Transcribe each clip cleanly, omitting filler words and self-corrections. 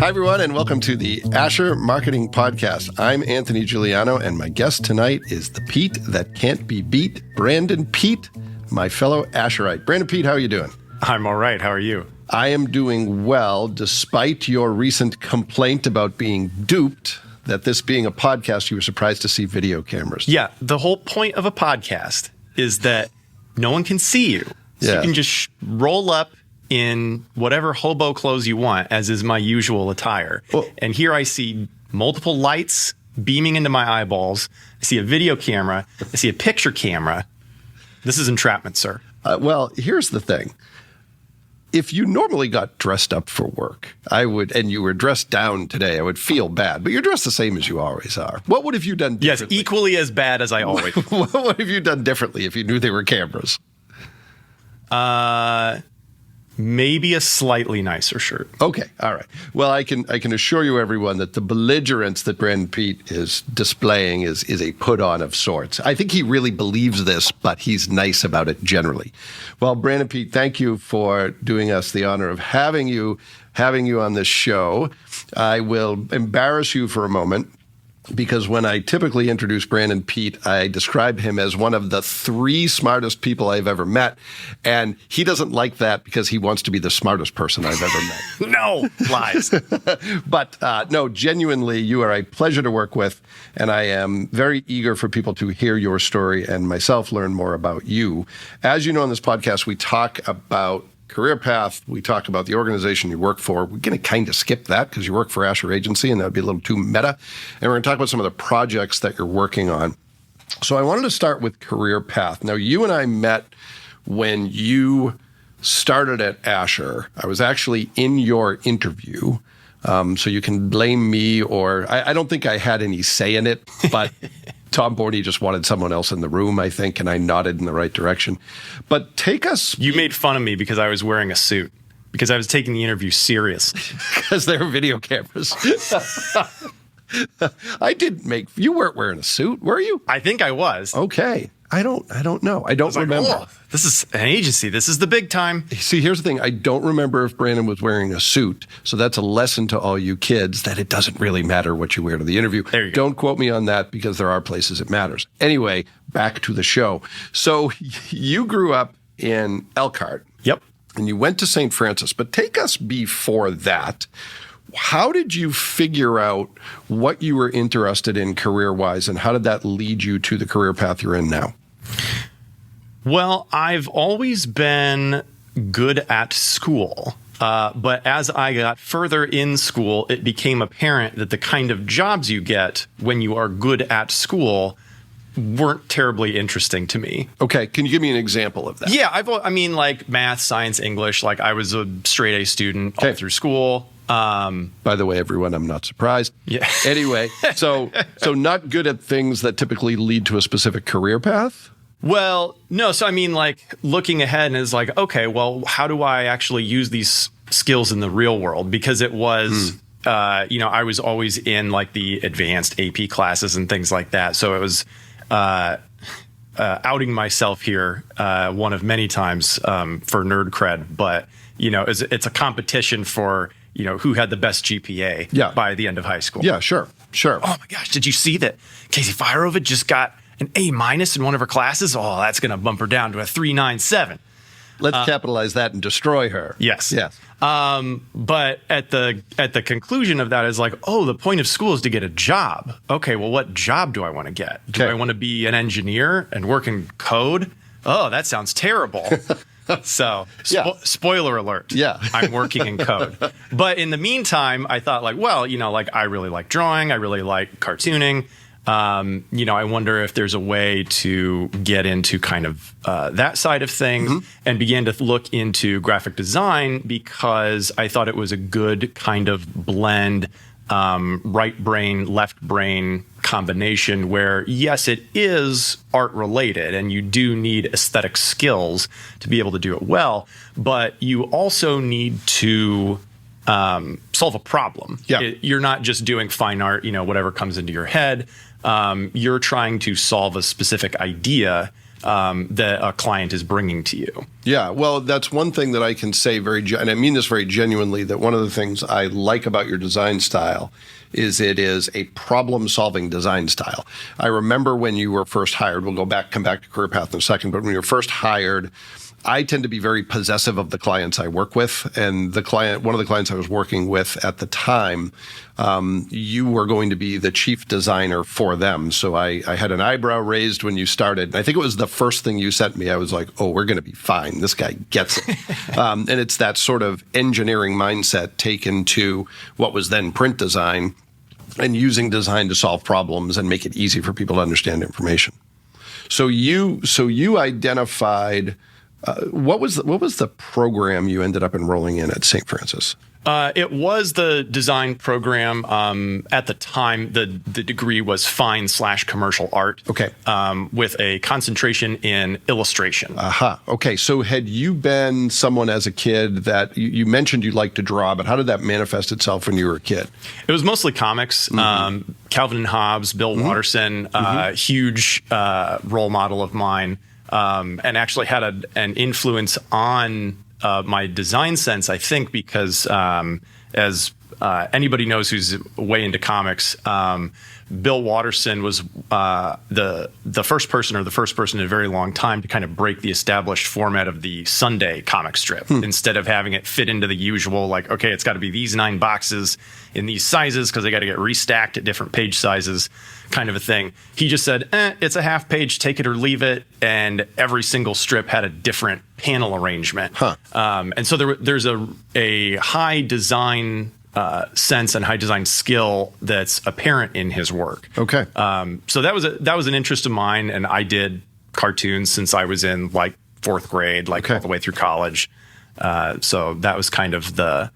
Hi, everyone, and welcome to the Asher Marketing Podcast. I'm Anthony Giuliano, and my guest tonight is the Peat that can't be beat, Brandon Peat, my fellow Asher-ite. Brandon Peat, how are you doing? I'm all right. How are you? I am doing well, despite your recent complaint about being duped, that this being a podcast, you were surprised to see video cameras. Yeah, the whole point of a podcast is that no one can see you. So you can just roll up in whatever hobo clothes you want, as is my usual attire. Well, and here I see multiple lights beaming into my eyeballs. I see a video camera. I see a picture camera. This is entrapment, sir. Well, here's the thing. If you normally got dressed up for work, and you were dressed down today, I would feel bad. But you're dressed the same as you always are. What would have you done differently? Yes, equally as bad as I always. What would have you done differently if you knew there were cameras? Maybe a slightly nicer shirt. Okay, all right. Well, I can assure you, everyone, that the belligerence that Brandon Peat is displaying is a put-on of sorts. I think he really believes this, but he's nice about it generally. Well, Brandon Peat, thank you for doing us the honor of having you on this show. I will embarrass you for a moment, because when I typically introduce Brandon Peat, I describe him as one of the 3 smartest people I've ever met. And he doesn't like that because he wants to be the smartest person I've ever met. No, lies. But no, genuinely, you are a pleasure to work with. And I am very eager for people to hear your story and myself learn more about you. As you know, on this podcast, we talk about career path. We talk about the organization you work for. We're going to kind of skip that because you work for Asher Agency, and that would be a little too meta. And we're going to talk about some of the projects that you're working on. So I wanted to start with career path. Now, you and I met when you started at Asher. I was actually in your interview. So you can blame me, or I don't think I had any say in it, but Tom Borney just wanted someone else in the room, I think, and I nodded in the right direction. But take us... You made fun of me because I was wearing a suit, because I was taking the interview seriously. Because there were video cameras. You weren't wearing a suit, were you? I think I was. Okay. I don't know. I don't remember. Like, oh, this is an agency. This is the big time. See, here's the thing. I don't remember if Brandon was wearing a suit. So that's a lesson to all you kids that it doesn't really matter what you wear to the interview. There you go. Don't go. quote me on that, because there are places it matters. Anyway, back to the show. So you grew up in Elkhart. Yep. And you went to St. Francis. But take us before that. How did you figure out what you were interested in career-wise, and how did that lead you to the career path you're in now? Well, I've always been good at school, but as I got further in school, it became apparent that the kind of jobs you get when you are good at school weren't terribly interesting to me. Okay, can you give me an example of that? Yeah, like math, science, English. Like, I was a straight A student all through school. By the way, everyone, I'm not surprised. Yeah. Anyway, so not good at things that typically lead to a specific career path? Well, no. So, looking ahead and is like, okay, well, how do I actually use these skills in the real world? Because it was, I was always in like the advanced AP classes and things like that. So it was outing myself here one of many times for nerd cred. But, it's a competition for, who had the best GPA by the end of high school. Yeah, sure. Oh, my gosh. Did you see that Casey Fireover just got an A- in one of her classes? Oh, that's going to bump her down to a 3.97. Let's capitalize that and destroy her. Yes. But at the conclusion of that is like, oh, the point of school is to get a job. Okay, well, what job do I want to get? Do I want to be an engineer and work in code? Oh, that sounds terrible. So, spoiler alert. Yeah. I'm working in code. But in the meantime, I thought like, well, I really like drawing. I really like cartooning. I wonder if there's a way to get into kind of that side of things, and began to look into graphic design, because I thought it was a good kind of blend, right brain, left brain combination where, yes, it is art related and you do need aesthetic skills to be able to do it well, but you also need to solve a problem. You're not just doing fine art, whatever comes into your head. You're trying to solve a specific idea that a client is bringing to you. Yeah, well, that's one thing that I can say and I mean this very genuinely, that one of the things I like about your design style is it is a problem-solving design style. I remember when you were first hired, come back to Career Path in a second, but when you were first hired, I tend to be very possessive of the clients I work with. And one of the clients I was working with at the time, you were going to be the chief designer for them. So I had an eyebrow raised when you started. I think it was the first thing you sent me. I was like, oh, we're going to be fine. This guy gets it. And it's that sort of engineering mindset taken to what was then print design and using design to solve problems and make it easy for people to understand information. So you identified... what was the program you ended up enrolling in at St. Francis? It was the design program. At the time, the degree was fine/commercial art. Okay. With a concentration in illustration. Aha. Okay. So had you been someone as a kid that you mentioned you liked to draw, but how did that manifest itself when you were a kid? It was mostly comics. Calvin and Hobbes, Bill Watterson, huge role model of mine. And actually had an influence on my design sense, I think, because as anybody knows who's way into comics, Bill Watterson was the first person in a very long time to kind of break the established format of the Sunday comic strip. Instead of having it fit into the usual, like, okay, it's got to be these 9 boxes in these sizes because they got to get restacked at different page sizes, kind of a thing. He just said, it's a half page, take it or leave it, and every single strip had a different panel arrangement. And so there's a high design sense and high design skill that's apparent in his work. Okay. So that was an interest of mine, and I did cartoons since I was in like 4th grade, all the way through college. So that was kind of the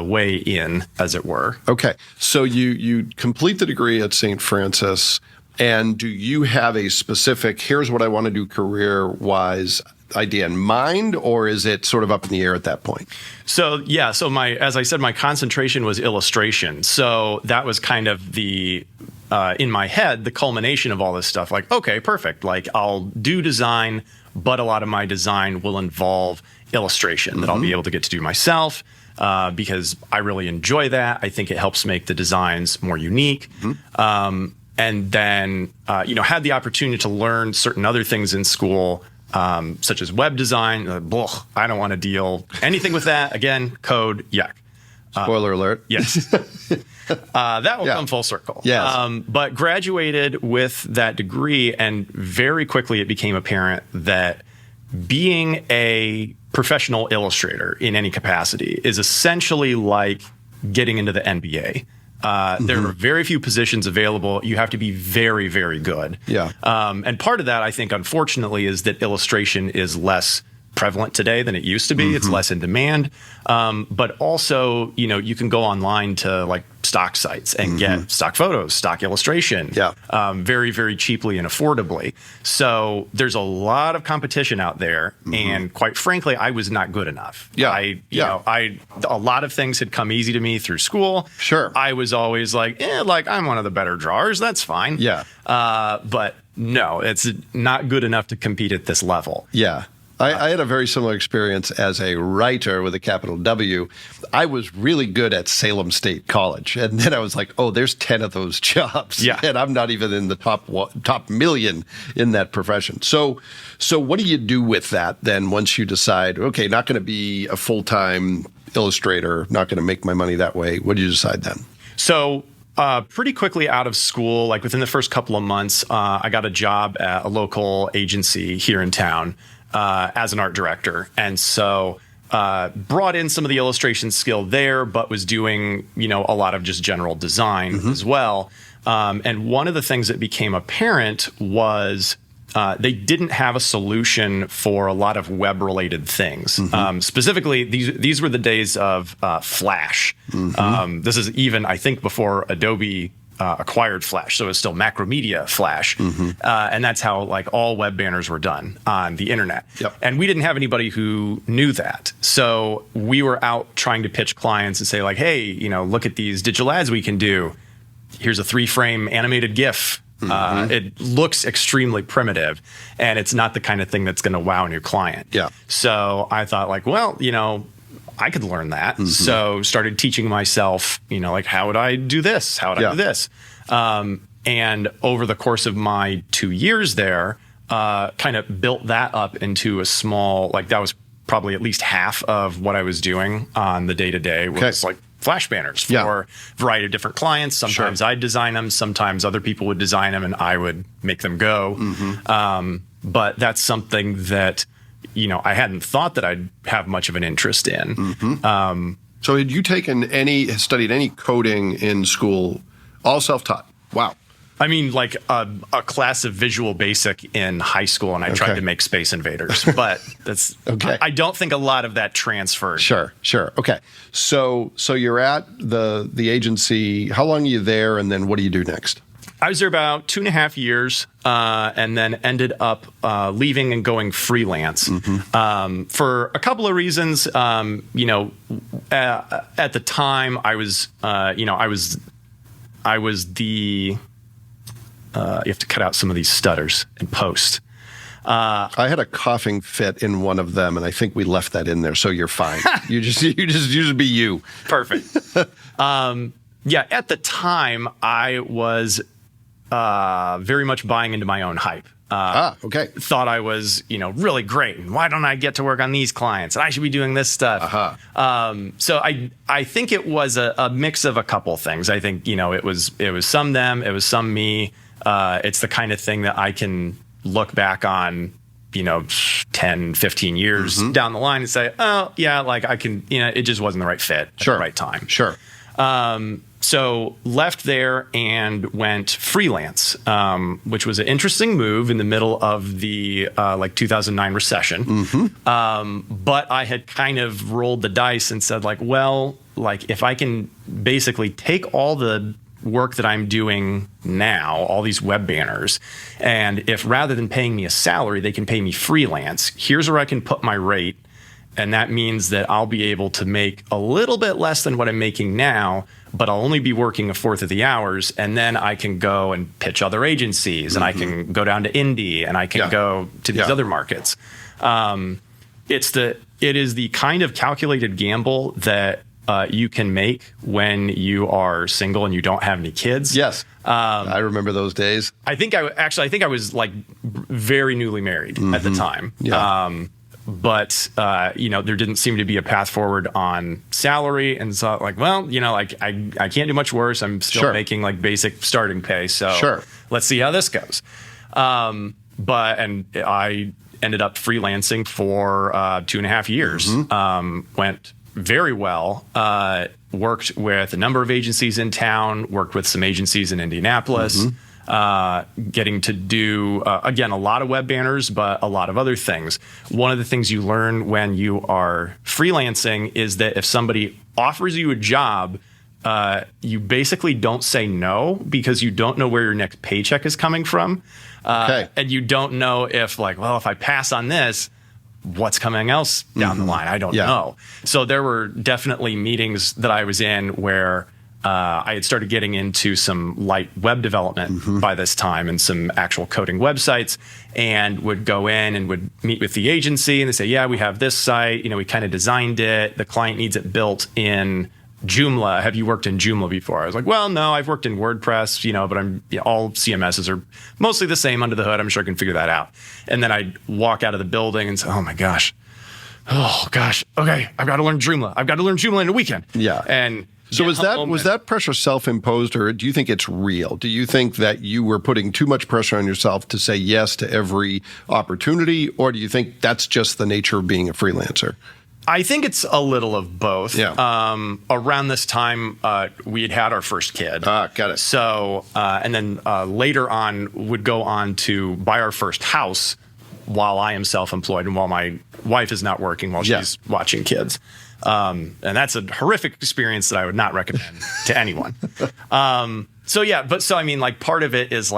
way in, as it were. Okay. So you complete the degree at St. Francis, and do you have a specific, here's what I want to do career-wise idea in mind, or is it sort of up in the air at that point? So as I said, my concentration was illustration. So that was kind of the in my head, the culmination of all this stuff. Like, okay, perfect. Like, I'll do design, but a lot of my design will involve illustration that I'll be able to get to do myself because I really enjoy that. I think it helps make the designs more unique. And then, had the opportunity to learn certain other things in school, such as web design. I don't want to deal anything with that. Again, code, yuck. Spoiler alert. Yes. That will come full circle. Yes. But graduated with that degree, and very quickly it became apparent that being a professional illustrator in any capacity is essentially like getting into the NBA. There are very few positions available. You have to be very, very good. Yeah. And part of that, I think, unfortunately, is that illustration is less prevalent today than it used to be. It's less in demand. But also, you can go online to like stock sites and get stock photos, stock illustration, very, very cheaply and affordably. So there's a lot of competition out there. And quite frankly, I was not good enough. A lot of things had come easy to me through school. Sure. I was always like, I'm one of the better drawers. That's fine. Yeah. But no, it's not good enough to compete at this level. Yeah. I had a very similar experience as a writer with a capital W. I was really good at Salem State College. And then I was like, oh, there's 10 of those jobs. Yeah. And I'm not even in the top million in that profession. So what do you do with that then once you decide, okay, not going to be a full-time illustrator, not going to make my money that way? What do you decide then? So pretty quickly out of school, like within the first couple of months, I got a job at a local agency here in town. As an art director. And so brought in some of the illustration skill there, but was doing, a lot of just general design as well. And one of the things that became apparent was they didn't have a solution for a lot of web-related things. Specifically, these were the days of Flash. This is even, I think, before Adobe acquired Flash, so it's still Macromedia Flash, and that's how like all web banners were done on the internet. Yep. And we didn't have anybody who knew that, so we were out trying to pitch clients and say like, hey, look at these digital ads we can do. Here's a 3-frame animated GIF. It looks extremely primitive, and it's not the kind of thing that's going to wow a new client. Yeah. So I thought like, well, I could learn that. So started teaching myself, like how would I do this? How would I do this? And over the course of my 2 years there, kind of built that up into a small, like that was probably at least half of what I was doing on the day-to-day was like flash banners for a variety of different clients. Sometimes I'd design them. Sometimes other people would design them and I would make them go. But that's something that, I hadn't thought that I'd have much of an interest in. So had you studied any coding in school, all self-taught? Wow. I mean, like a class of Visual Basic in high school, and I tried to make Space Invaders, but that's okay. I don't think a lot of that transferred. Sure. Okay. So you're at the agency. How long are you there, and then what do you do next? I was there about 2.5 years, and then ended up leaving and going freelance for a couple of reasons. At the time, I was the you have to cut out some of these stutters in post. I had a coughing fit in one of them, and I think we left that in there, so you're fine. you just be you. Perfect. At the time, I was very much buying into my own hype. Okay. Thought I was, really great. And why don't I get to work on these clients? And I should be doing this stuff. So I think it was a mix of a couple things. I think, it was some them, it was some me. It's the kind of thing that I can look back on, 10, 15 years down the line and say, oh, yeah, like I can, it just wasn't the right fit at the right time. Sure. So left there and went freelance, which was an interesting move in the middle of the 2009 recession. But I had kind of rolled the dice and said if I can basically take all the work that I'm doing now, all these web banners, and if rather than paying me a salary, they can pay me freelance, here's where I can put my rate. And that means that I'll be able to make a little bit less than what I'm making now, but I'll only be working a fourth of the hours. And then I can go and pitch other agencies, and I can go down to indie, and I can go to these other markets. It is the kind of calculated gamble that you can make when you are single and you don't have any kids. Yes. I remember those days. I think I was like very newly married at the time. But there didn't seem to be a path forward on salary, and so I can't do much worse. I'm still making like basic starting pay, so let's see how this goes. But I ended up freelancing for 2.5 years. Went very well. Worked with a number of agencies in town. Worked with some agencies in Indianapolis. Getting to do, again, a lot of web banners, but a lot of other things. One of the things you learn when you are freelancing is that if somebody offers you a job, you basically don't say no, because you don't know where your next paycheck is coming from. And you don't know if if I pass on this, what's coming else down the line? I don't know. So there were definitely meetings that I was in where I had started getting into some light web development by this time, and some actual coding websites, and would go in and would meet with the agency, and they say, yeah, we have this site, we kind of designed it. The client needs it built in Joomla. Have you worked in Joomla before? I was like, well, no, I've worked in WordPress, but all CMSs are mostly the same under the hood. I'm sure I can figure that out. And then I'd walk out of the building and say, oh my gosh, okay, I've got to learn Joomla. I've got to learn Joomla in a weekend. Yeah. And so was that pressure self-imposed, or do you think it's real? Do you think that you were putting too much pressure on yourself to say yes to every opportunity, or do you think that's just the nature of being a freelancer? I think it's a little of both. Yeah. Around this time, we had our first kid. Got it. So, and then later on, would go on to buy our first house while I am self-employed and while my wife is not working while she's watching kids. And that's a horrific experience that I would not recommend to anyone. Part of it is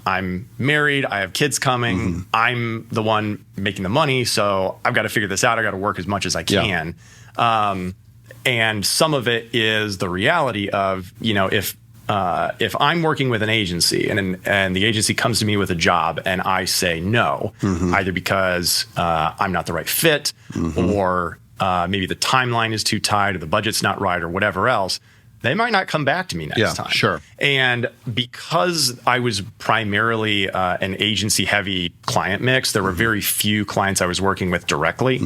I'm married, I have kids coming, I'm the one making the money, so I've got to figure this out. I got to work as much as I can. And some of it is the reality of, if if I'm working with an agency and the agency comes to me with a job and I say no, either because I'm not the right fit or maybe the timeline is too tight or the budget's not right or whatever else, they might not come back to me next time. Sure. And because I was primarily an agency-heavy client mix, there were very few clients I was working with directly.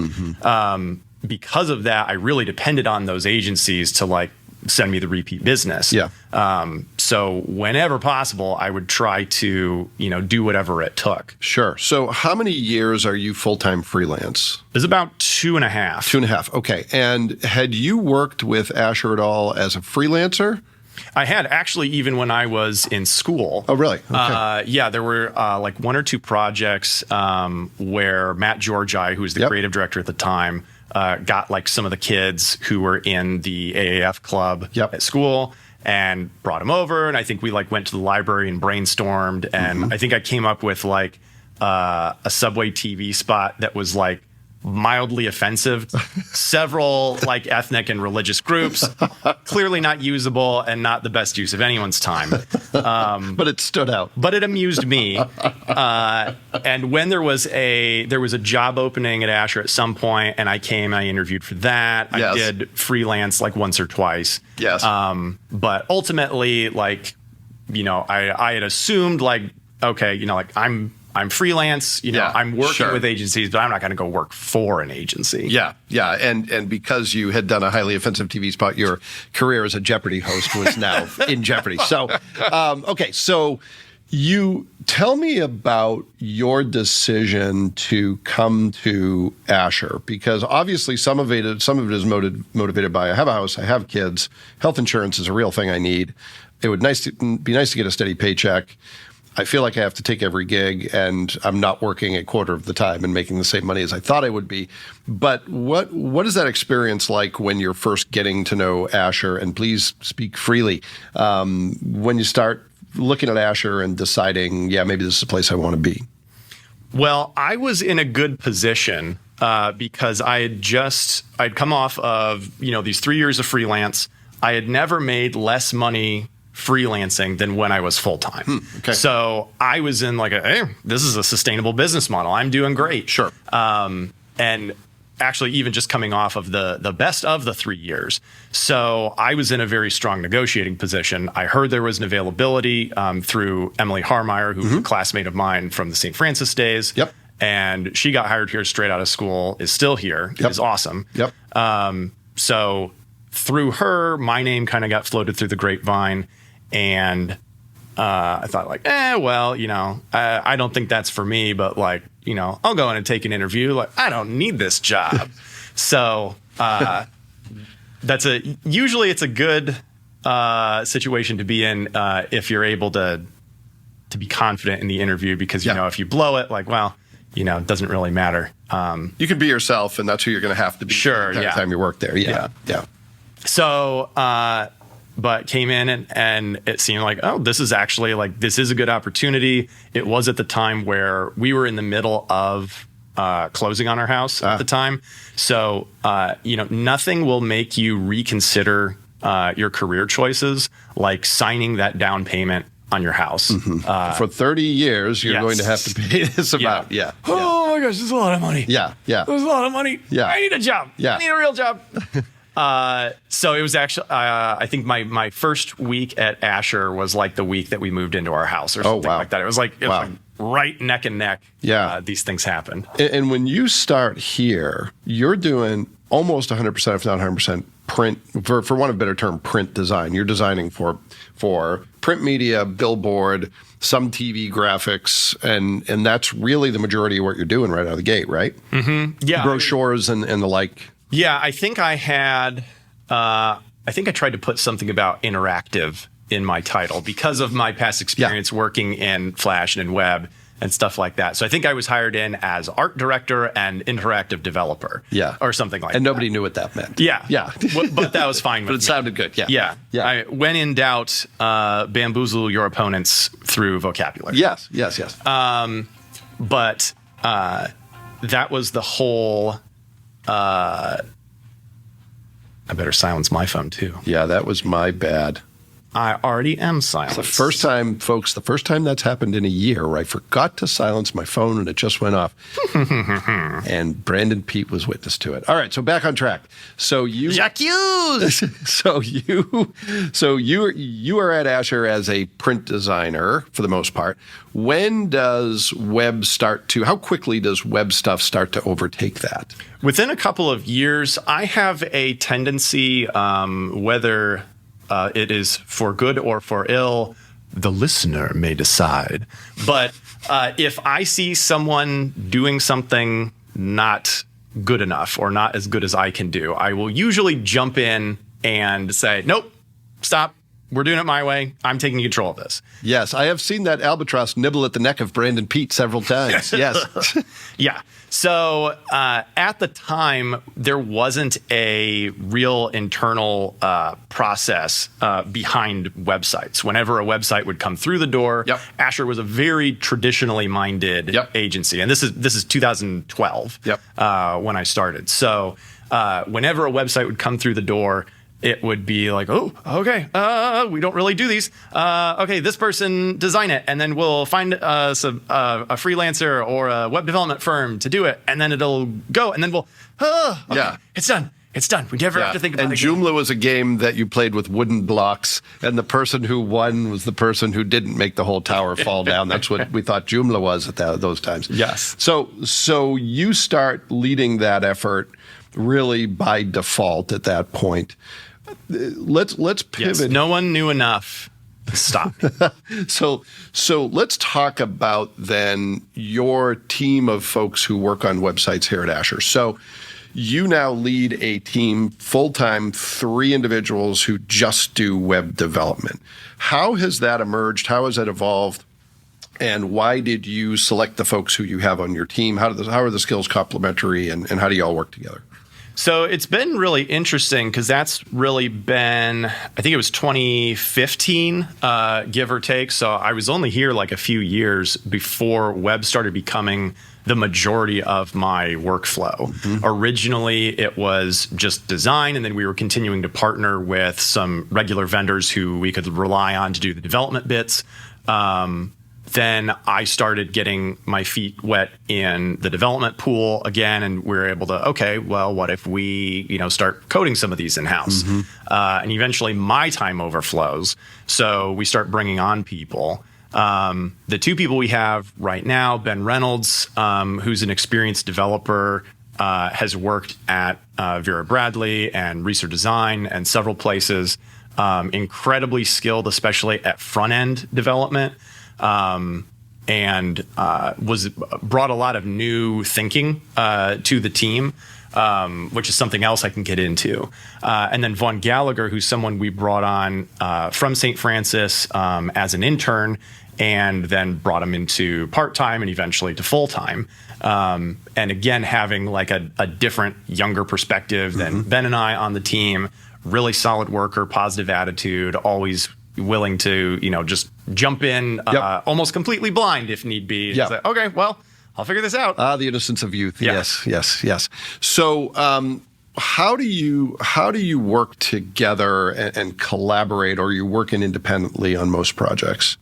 Because of that, I really depended on those agencies to like send me the repeat business. Yeah. So whenever possible, I would try to, do whatever it took. Sure. So how many years are you full-time freelance? It was about 2.5. 2.5. Okay. And had you worked with Asher at all as a freelancer? I had actually, even when I was in school. Oh, really? Okay. Yeah, there were like 1 or 2 projects where Matt Georgi, who was the creative director at the time, got like some of the kids who were in the AAF club at school and brought them over. And I think we like went to the library and brainstormed. And I think I came up with like a Subway TV spot that was like mildly offensive, several like ethnic and religious groups, clearly not usable and not the best use of anyone's time. But it stood out. But it amused me. And when there was a job opening at Asher at some point, and I interviewed for that. I did freelance like once or twice. Yes. But ultimately, like, I had assumed like, okay, like I'm freelance, I'm working with agencies, but I'm not going to go work for an agency. Yeah. And because you had done a highly offensive TV spot, your career as a Jeopardy host was now in jeopardy. So, okay. So you tell me about your decision to come to Asher, because obviously some of it is motivated by I have a house, I have kids, health insurance is a real thing I need. It would be nice to get a steady paycheck. I feel like I have to take every gig and I'm not working a quarter of the time and making the same money as I thought I would be. But what is that experience like when you're first getting to know Asher? And please speak freely. When you start looking at Asher and deciding, maybe this is a place I want to be. Well, I was in a good position because I'd come off of, these 3 years of freelance. I had never made less money freelancing than when I was full-time. Okay. So I was in like hey, this is a sustainable business model. I'm doing great. Sure. And actually even just coming off of the best of the 3 years. So I was in a very strong negotiating position. I heard there was an availability through Emily Harmeyer, who was a classmate of mine from the St. Francis days. Yep. And she got hired here straight out of school, is still here. It is awesome. Yep. So through her, my name kind of got floated through the grapevine. And I thought like, I don't think that's for me, but like, I'll go in and take an interview. Like, I don't need this job. So usually it's a good situation to be in if you're able to be confident in the interview, because, if you blow it, like, it doesn't really matter. You can be yourself, and that's who you're going to have to be. Sure. The time you work there. Yeah. So, but came in and it seemed like, this is actually like, this is a good opportunity. It was at the time where we were in the middle of closing on our house at the time. So, nothing will make you reconsider your career choices like signing that down payment on your house. For 30 years, you're going to have to pay this amount. Oh my gosh, this is a lot of money. Yeah. There's a lot of money. Yeah. I need a job. Yeah. I need a real job. So it was actually, I think my first week at Asher was like the week that we moved into our house or something like that. It was like right neck and neck. These things happened. And when you start here, you're doing almost 100%, if not 100%, print, for want of a better term, print design. You're designing for print media, billboard, some TV graphics, and that's really the majority of what you're doing right out of the gate, right? Mm-hmm. Yeah. Brochures and the like. Yeah, I think I tried to put something about interactive in my title because of my past experience working in Flash and in web and stuff like that. So I think I was hired in as art director and interactive developer. Or something like that. And nobody knew what that meant. Yeah. But that was fine with me. But it sounded good. Yeah. When in doubt, bamboozle your opponents through vocabulary. Yes. But that was the whole... I better silence my phone too. Yeah, that was my bad. I already am silenced. The first time, folks, that's happened in a year where I forgot to silence my phone and it just went off. And Brandon Peat was witness to it. All right, so back on track. So you J'accuse! so you are at Asher as a print designer for the most part. When does how quickly does web stuff start to overtake that? Within a couple of years, I have a tendency, whether it is for good or for ill, the listener may decide. But if I see someone doing something not good enough or not as good as I can do, I will usually jump in and say, nope, stop. We're doing it my way. I'm taking control of this. Yes, I have seen that albatross nibble at the neck of Brandon Peat several times. Yes. Yeah. So at the time, there wasn't a real internal process behind websites. Whenever a website would come through the door, Asher was a very traditionally minded agency. And this is 2012 when I started. So whenever a website would come through the door, it would be like, oh, okay, we don't really do these. Okay, this person design it, and then we'll find a freelancer or a web development firm to do it, and then it'll go, and then we'll, okay, it's done. It's done. We never have to think about it again. And Joomla was a game that you played with wooden blocks, and the person who won was the person who didn't make the whole tower fall down. That's what we thought Joomla was at those times. Yes. So you start leading that effort really by default at that point. Let's pivot. Yes, no one knew enough to stop. So let's talk about then your team of folks who work on websites here at Asher. So you now lead a team full-time, 3 individuals who just do web development. How has that emerged? How has that evolved? And why did you select the folks who you have on your team? How are the skills complementary, and how do you all work together? So it's been really interesting because that's really been, I think it was 2015, give or take. So I was only here like a few years before web started becoming the majority of my workflow. Originally, it was just design, and then we were continuing to partner with some regular vendors who we could rely on to do the development bits. Then I started getting my feet wet in the development pool again, and we were able to, okay, well, what if we, start coding some of these in-house? And eventually my time overflows. So we start bringing on people. The 2 people we have right now, Ben Reynolds, who's an experienced developer, has worked at Vera Bradley and Research Design and several places, incredibly skilled, especially at front-end development. And brought a lot of new thinking to the team, which is something else I can get into. And then Vaughn Gallagher, who's someone we brought on from St. Francis as an intern, and then brought him into part-time and eventually to full-time. And again, having like a different, younger perspective than Ben and I on the team. Really solid worker, positive attitude, always willing to, just jump in almost completely blind if need be. Say, okay, well, I'll figure this out. The innocence of youth. Yeah. Yes. So how do you work together and collaborate, or are you working independently on most projects?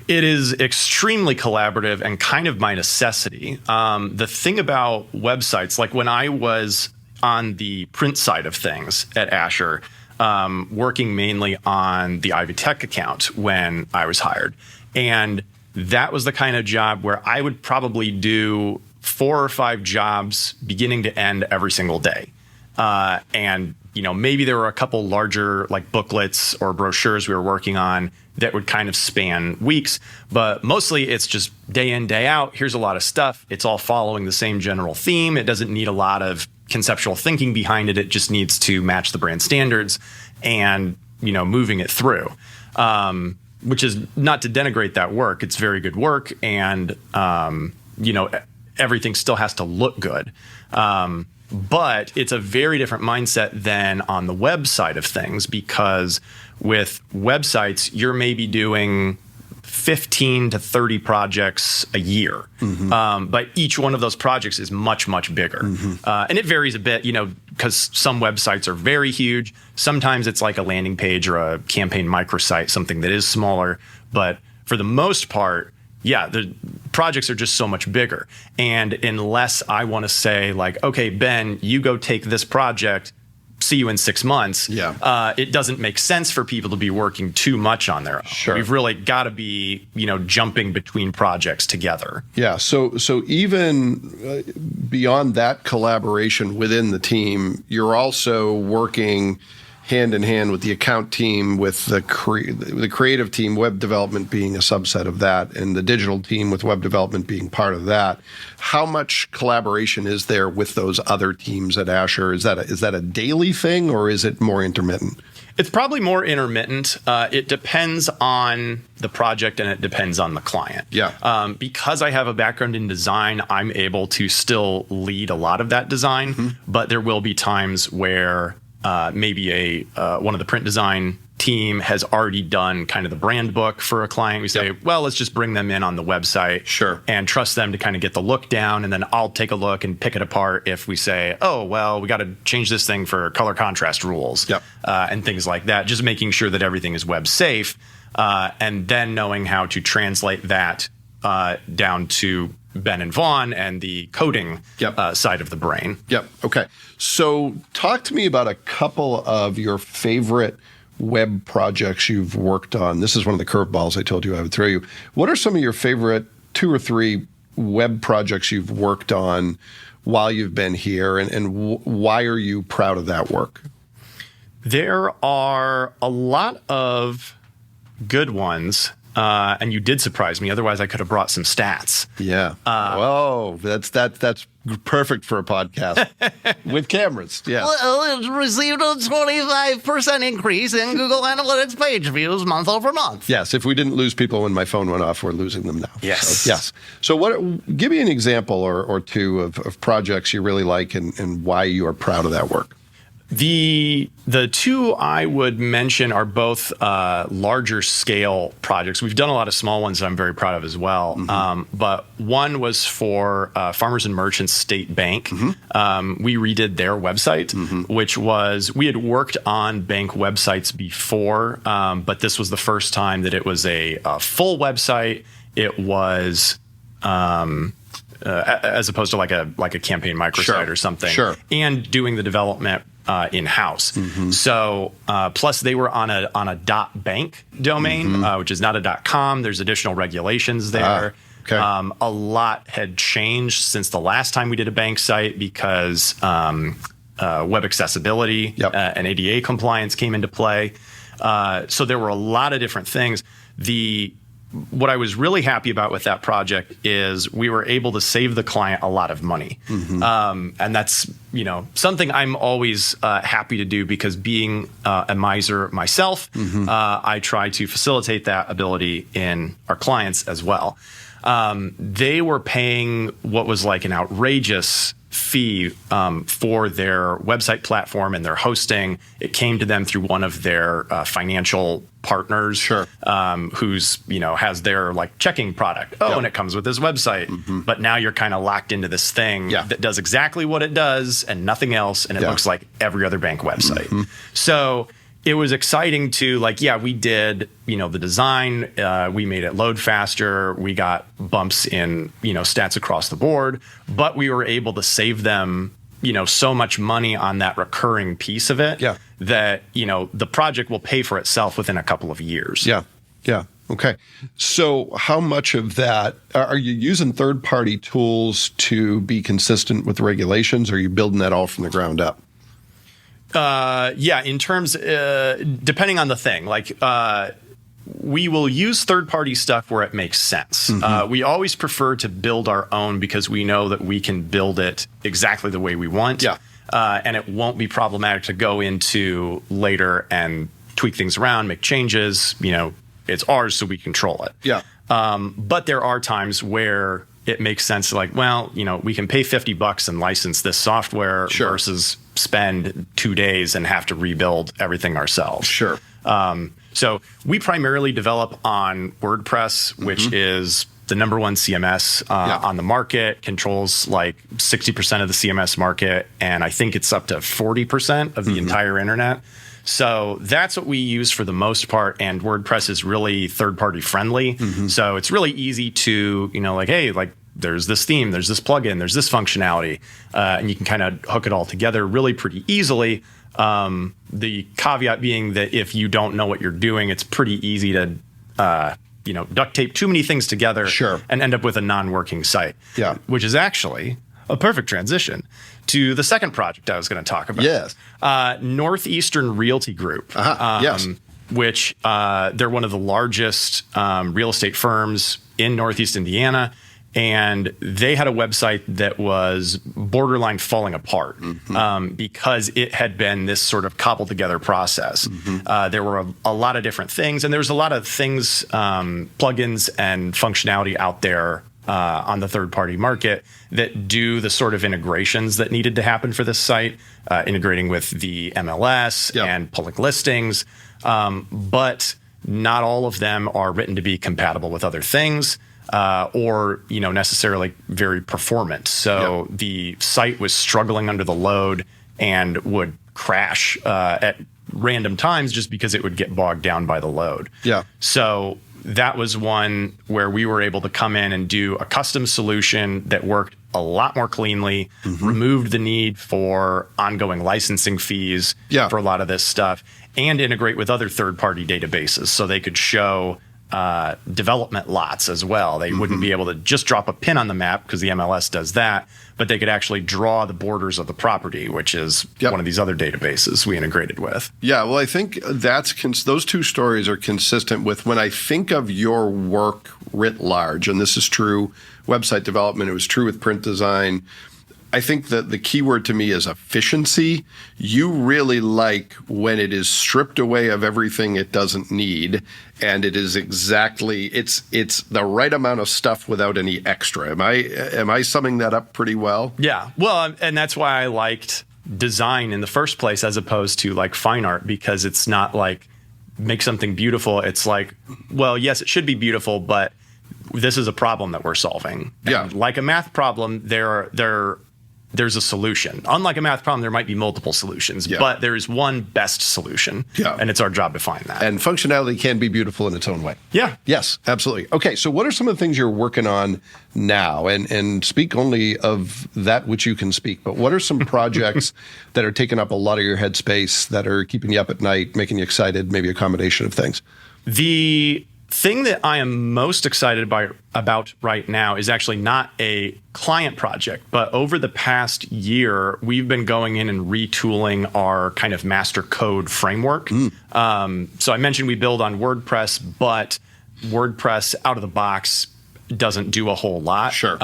It is extremely collaborative and kind of my necessity. The thing about websites, like when I was on the print side of things at Asher, working mainly on the Ivy Tech account when I was hired. And that was the kind of job where I would probably do 4 or 5 jobs beginning to end every single day. And, maybe there were a couple larger like booklets or brochures we were working on that would kind of span weeks, but mostly it's just day in, day out. Here's a lot of stuff. It's all following the same general theme. It doesn't need a lot of conceptual thinking behind it. It just needs to match the brand standards and, moving it through, which is not to denigrate that work. It's very good work. And, everything still has to look good. But it's a very different mindset than on the web side of things, because with websites, you're maybe doing 15 to 30 projects a year. But each one of those projects is much, much bigger. And it varies a bit. because some websites are very huge. Sometimes it's like a landing page or a campaign microsite, something that is smaller. But for the most part, yeah, the projects are just so much bigger. And unless I want to say like, okay, Ben, you go take this project, see you in 6 months. Yeah. It doesn't make sense for people to be working too much on their own. Sure. We've really got to be, jumping between projects together. Yeah. So even beyond that collaboration within the team, you're also working hand in hand with the account team, with the creative team, web development being a subset of that, and the digital team with web development being part of that. How much collaboration is there with those other teams at Asher? Is that a daily thing, or is it more intermittent? It's probably more intermittent. It depends on the project and it depends on the client. Yeah. Because I have a background in design, I'm able to still lead a lot of that design, but there will be times where maybe one of the print design team has already done kind of the brand book for a client. We say, well, let's just bring them in on the website, Sure, and trust them to kind of get the look down, and then I'll take a look and pick it apart if we say, oh, well, we got to change this thing for color contrast rules, and things like that. Just making sure that everything is web safe, and then knowing how to translate that down to Ben and Vaughn and the coding side of the brain. Yep. Okay. So talk to me about a couple of your favorite web projects you've worked on. This is one of the curveballs I told you I would throw you. What are some of your favorite 2 or 3 web projects you've worked on while you've been here, and why are you proud of that work? There are a lot of good ones. And you did surprise me. Otherwise, I could have brought some stats. Yeah. Whoa, that's perfect for a podcast with cameras. Yeah. Well, it's received a 25% increase in Google Analytics page views month over month. Yes. If we didn't lose people when my phone went off, we're losing them now. Yes. So, yes. So give me an example or two of projects you really like and why you are proud of that work. The 2 I would mention are both larger scale projects. We've done a lot of small ones that I'm very proud of as well. But one was for Farmers and Merchants State Bank. We redid their website, which was, we had worked on bank websites before, but this was the first time that it was a full website. It was as opposed to like a campaign microsite or something. Sure. And doing the development in-house. So plus they were on a .bank domain, which is not a .com. There's additional regulations there. Okay. A lot had changed since the last time we did a bank site because web accessibility and ADA compliance came into play. So there were a lot of different things. What I was really happy about with that project is we were able to save the client a lot of money. And that's, something I'm always happy to do, because being a miser myself, I try to facilitate that ability in our clients as well. They were paying what was like an outrageous fee for their website platform and their hosting. It came to them through one of their financial partners, who's has their like checking product. And it comes with this website. But now you're kind of locked into this thing that does exactly what it does and nothing else, and it looks like every other bank website. So it was exciting to we did, the design, we made it load faster. We got bumps in, stats across the board, but we were able to save them, so much money on that recurring piece of it that, the project will pay for itself within a couple of years. Yeah. Okay. So how much of that, are you using third-party tools to be consistent with regulations, or are you building that all from the ground up? In terms, depending on the thing, we will use third-party stuff where it makes sense. We always prefer to build our own because we know that we can build it exactly the way we want. And it won't be problematic to go into later and tweak things around, make changes. It's ours, so we control it. But there are times where it makes sense to we can pay $50 and license this software versus spend 2 days and have to rebuild everything ourselves. Sure. So we primarily develop on WordPress, which is the number one CMS on the market, controls like 60% of the CMS market, and I think it's up to 40% of the entire internet. So that's what we use for the most part, and WordPress is really third-party friendly. So it's really easy to, like, hey, like there's this theme, there's this plugin, there's this functionality, and you can kind of hook it all together really pretty easily. The caveat being that if you don't know what you're doing, it's pretty easy to, duct tape too many things together and end up with a non-working site. Yeah. Which is actually a perfect transition to the second project I was going to talk about. Yes. Northeastern Realty Group. Yes. Which they're one of the largest real estate firms in Northeast Indiana. And they had a website that was borderline falling apart because it had been this sort of cobbled together process. There were a lot of different things, and there's a lot of things, plugins and functionality out there on the third-party market that do the sort of integrations that needed to happen for this site, integrating with the MLS and pulling listings. But not all of them are written to be compatible with other things. Or necessarily very performant. So the site was struggling under the load and would crash at random times just because it would get bogged down by the load. Yeah. So that was one where we were able to come in and do a custom solution that worked a lot more cleanly, removed the need for ongoing licensing fees for a lot of this stuff, and integrate with other third-party databases so they could show development lots as well. They wouldn't be able to just drop a pin on the map because the MLS does that, but they could actually draw the borders of the property, which is one of these other databases we integrated with. Yeah, well, I think those two stories are consistent with when I think of your work writ large, and this is true website development, it was true with print design. I think that the key word to me is efficiency. You really like when it is stripped away of everything it doesn't need, and it is exactly it's the right amount of stuff without any extra. Am I summing that up pretty well? Yeah. Well, and that's why I liked design in the first place as opposed to like fine art, because it's not like make something beautiful. It's like, well, yes, it should be beautiful, but this is a problem that we're solving. And like a math problem, there's a solution. Unlike a math problem, there might be multiple solutions, but there is one best solution, and it's our job to find that. And functionality can be beautiful in its own way. Yeah. Yes, absolutely. Okay, so what are some of the things you're working on now? And speak only of that which you can speak, but what are some projects that are taking up a lot of your headspace, that are keeping you up at night, making you excited, maybe a combination of things? The thing that I am most excited about right now is actually not a client project, but over the past year, we've been going in and retooling our kind of master code framework. So I mentioned we build on WordPress, but WordPress out of the box doesn't do a whole lot. Sure.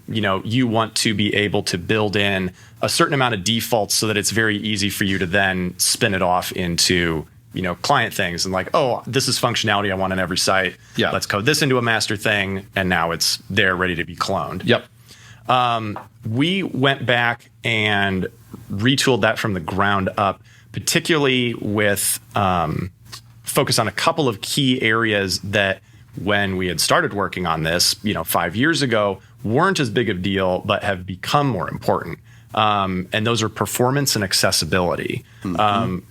You want to be able to build in a certain amount of defaults so that it's very easy for you to then spin it off into client things and like, oh, this is functionality I want on every site. Yeah. Let's code this into a master thing. And now it's there ready to be cloned. Yep. We went back and retooled that from the ground up, particularly with focus on a couple of key areas that when we had started working on this, 5 years ago, weren't as big of a deal, but have become more important. And those are performance and accessibility.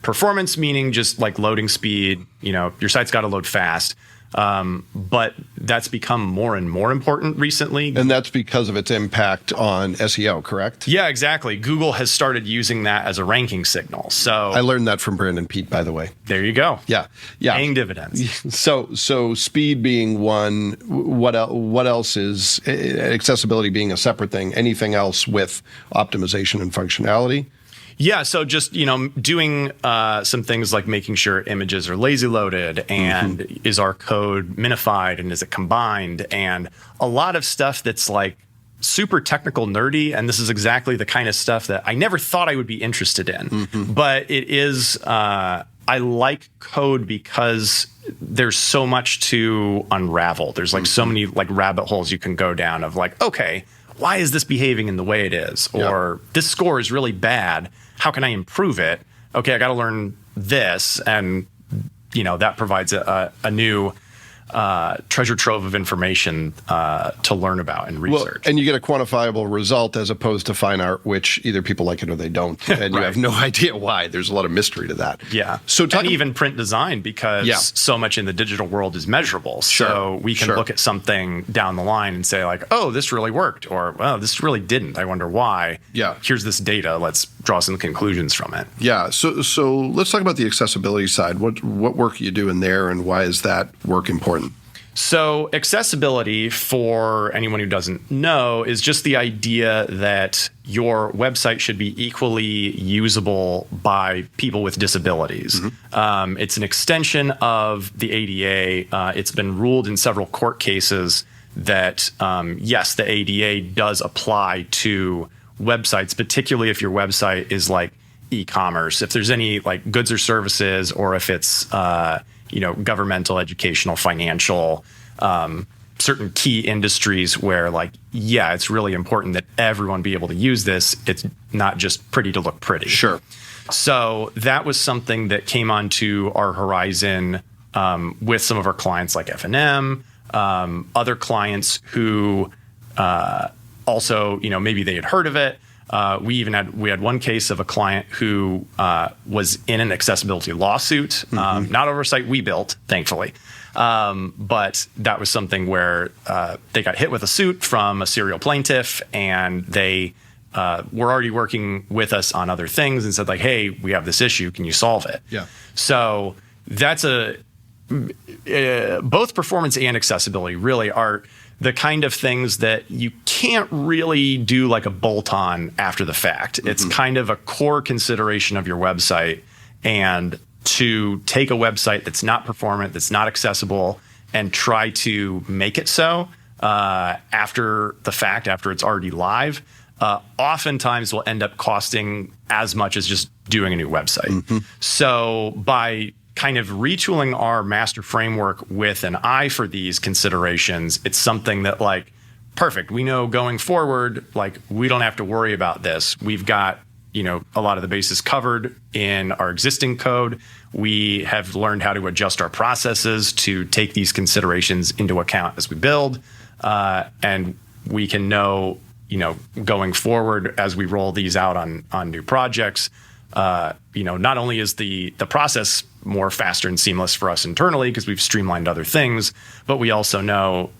Performance meaning just like loading speed, your site's got to load fast. But that's become more and more important recently. And that's because of its impact on SEO, correct? Yeah, exactly. Google has started using that as a ranking signal. So I learned that from Brandon Peat, by the way. There you go. Yeah. Paying dividends. So speed being one, what else is accessibility being a separate thing? Anything else with optimization and functionality? Yeah, so just, doing some things like making sure images are lazy loaded and is our code minified and is it combined, and a lot of stuff that's like super technical nerdy, and this is exactly the kind of stuff that I never thought I would be interested in. But it is, I like code because there's so much to unravel. There's like so many like rabbit holes you can go down of like, okay, why is this behaving in the way it is? Or this score is really bad. How can I improve it? Okay, I got to learn this. And, that provides a new treasure trove of information to learn about and Well, research. and you get a quantifiable result as opposed to fine art, which either people like it or they don't, and you Right. have no idea why. There's a lot of mystery to that. Yeah. So and even print design, because Yeah. so much in the digital world is measurable. Sure. So we can Sure. look at something down the line and say like, oh, this really worked, or well, this really didn't. I wonder why. Yeah. Here's this data. Let's draw some conclusions from it. Yeah. So let's talk about the accessibility side. What work are you doing there, and why is that work important? So accessibility, for anyone who doesn't know, is just the idea that your website should be equally usable by people with disabilities. It's an extension of the ADA. It's been ruled in several court cases that, yes, the ADA does apply to websites, particularly if your website is like e-commerce, if there's any like goods or services, or if it's governmental, educational, financial, certain key industries where like, yeah, it's really important that everyone be able to use this. It's not just pretty to look pretty. Sure. So that was something that came onto our horizon with some of our clients like F&M, other clients who also, maybe they had heard of it. We had one case of a client who was in an accessibility lawsuit, not over a site we built, thankfully. But that was something where they got hit with a suit from a serial plaintiff, and they were already working with us on other things and said like, hey, we have this issue. Can you solve it? Yeah. So that's both performance and accessibility really are the kind of things that you can't really do like a bolt-on after the fact. It's kind of a core consideration of your website, and to take a website that's not performant, that's not accessible, and try to make it so after the fact, after it's already live, oftentimes will end up costing as much as just doing a new website. So by kind of retooling our master framework with an eye for these considerations, it's something that like, perfect. We know going forward, like we don't have to worry about this. We've got, a lot of the bases covered in our existing code. We have learned how to adjust our processes to take these considerations into account as we build. And we can know, going forward as we roll these out on new projects, not only is the process more faster and seamless for us internally because we've streamlined other things, but we also know,